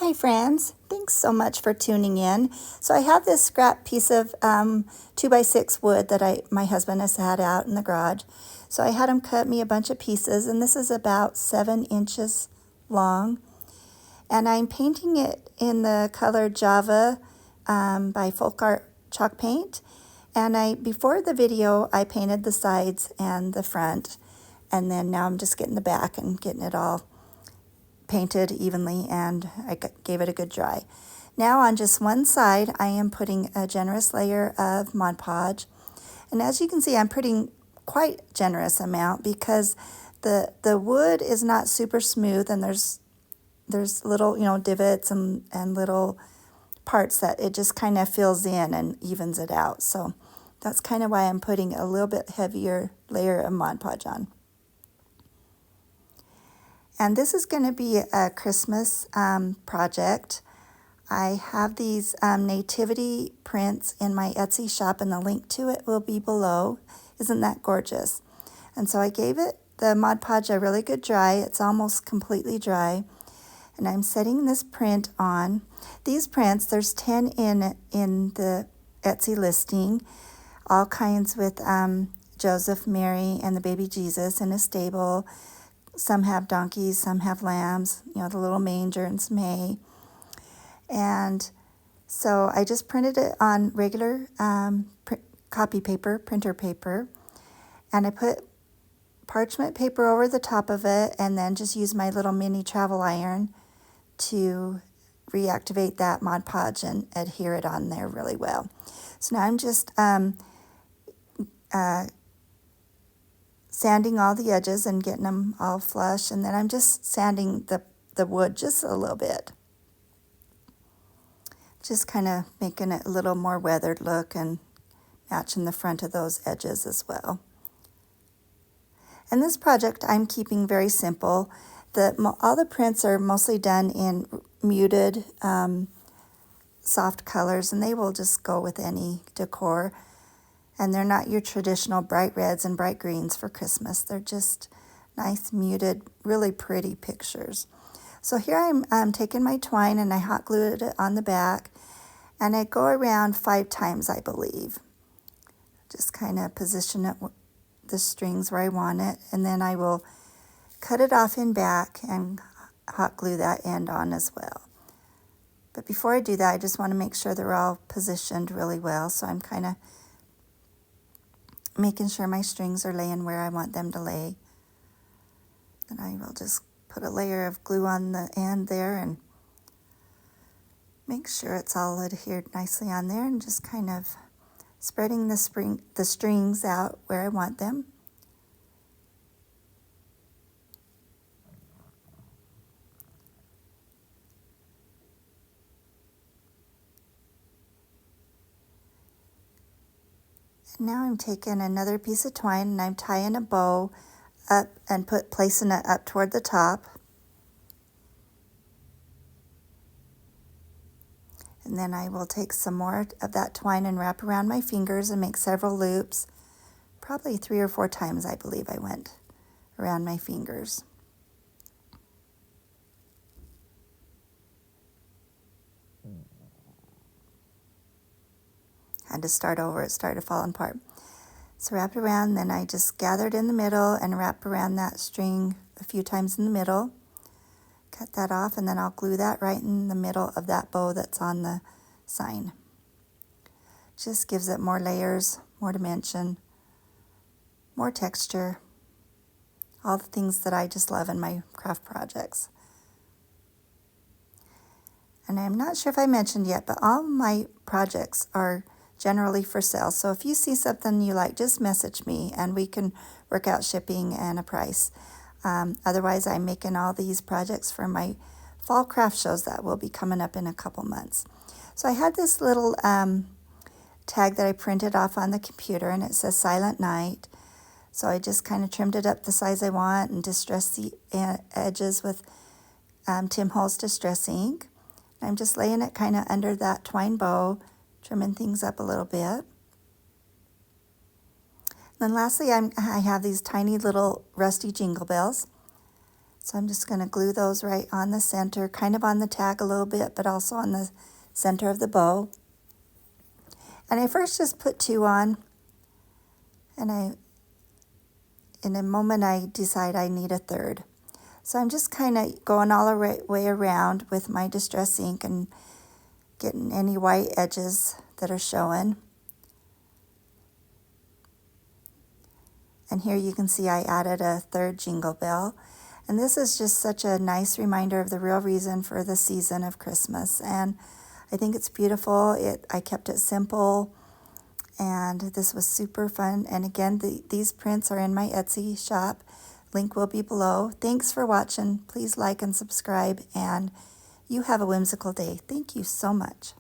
Hi friends, thanks so much for tuning in. So I have this scrap piece of 2x6 wood that my husband has had out in the garage. So I had him cut me a bunch of pieces, and this is about 7 inches long. And I'm painting it in the color Java by Folk Art Chalk Paint. And before the video, I painted the sides and the front. And then now I'm just getting the back and getting it all painted evenly, and I gave it a good dry. Now on just one side, I am putting a generous layer of Mod Podge. And as you can see, I'm putting quite generous amount because the wood is not super smooth, and there's little, divots and little parts that it just kind of fills in and evens it out. So that's kind of why I'm putting a little bit heavier layer of Mod Podge on. And this is going to be a Christmas project. I have these Nativity prints in my Etsy shop, and the link to it will be below. Isn't that gorgeous? And so I gave it the Mod Podge a really good dry. It's almost completely dry. And I'm setting this print on. These prints, there's 10 in the Etsy listing, all kinds with Joseph, Mary, and the baby Jesus in a stable. Some have donkeys, some have lambs, the little manger and some hay. And so I just printed it on regular copy paper, printer paper, and I put parchment paper over the top of it, and then just use my little mini travel iron to reactivate that Mod Podge and adhere it on there really well. So now I'm just sanding all the edges and getting them all flush, and then I'm just sanding the wood just a little bit. Just kind of making it a little more weathered look and matching the front of those edges as well. And this project I'm keeping very simple. All the prints are mostly done in muted soft colors, and they will just go with any decor. And they're not your traditional bright reds and bright greens for Christmas. They're just nice, muted, really pretty pictures. So here I'm taking my twine, and I hot glued it on the back, and I go around 5 times, I believe. Just kind of position it, the strings where I want it, and then I will cut it off in back and hot glue that end on as well. But before I do that, I just want to make sure they're all positioned really well. So I'm kind of making sure my strings are laying where I want them to lay. Then I will just put a layer of glue on the end there and make sure it's all adhered nicely on there, and just kind of spreading the strings out where I want them. And now I'm taking another piece of twine, and I'm tying a bow up and placing it up toward the top. And then I will take some more of that twine and wrap around my fingers and make several loops. Probably 3 or 4 times, I believe I went around my fingers. Had to start over, it started falling apart. So wrap it around, then I just gather it in the middle and wrap around that string a few times in the middle. Cut that off, and then I'll glue that right in the middle of that bow that's on the sign. Just gives it more layers, more dimension, more texture, all the things that I just love in my craft projects. And I'm not sure if I mentioned yet, but all my projects are generally for sale. So if you see something you like, just message me and we can work out shipping and a price. Otherwise, I'm making all these projects for my fall craft shows that will be coming up in a couple months. So I had this little tag that I printed off on the computer, and it says Silent Night. So I just kind of trimmed it up the size I want and distressed the edges with Tim Holtz Distress ink. I'm just laying it kind of under that twine bow, trimming things up a little bit. Then lastly, I have these tiny little rusty jingle bells So I'm just going to glue those right on the center, kind of on the tag a little bit, but also on the center of the bow. And I first just put 2 on, and in a moment I decide I need a third. So I'm just kind of going all the way around with my Distress ink and getting any white edges that are showing. And here you can see I added a third jingle bell. And this is just such a nice reminder of the real reason for the season of Christmas. And I think it's beautiful. I kept it simple, and this was super fun. And again, these prints are in my Etsy shop. Link will be below. Thanks for watching. Please like and subscribe, and you have a whimsical day. Thank you so much.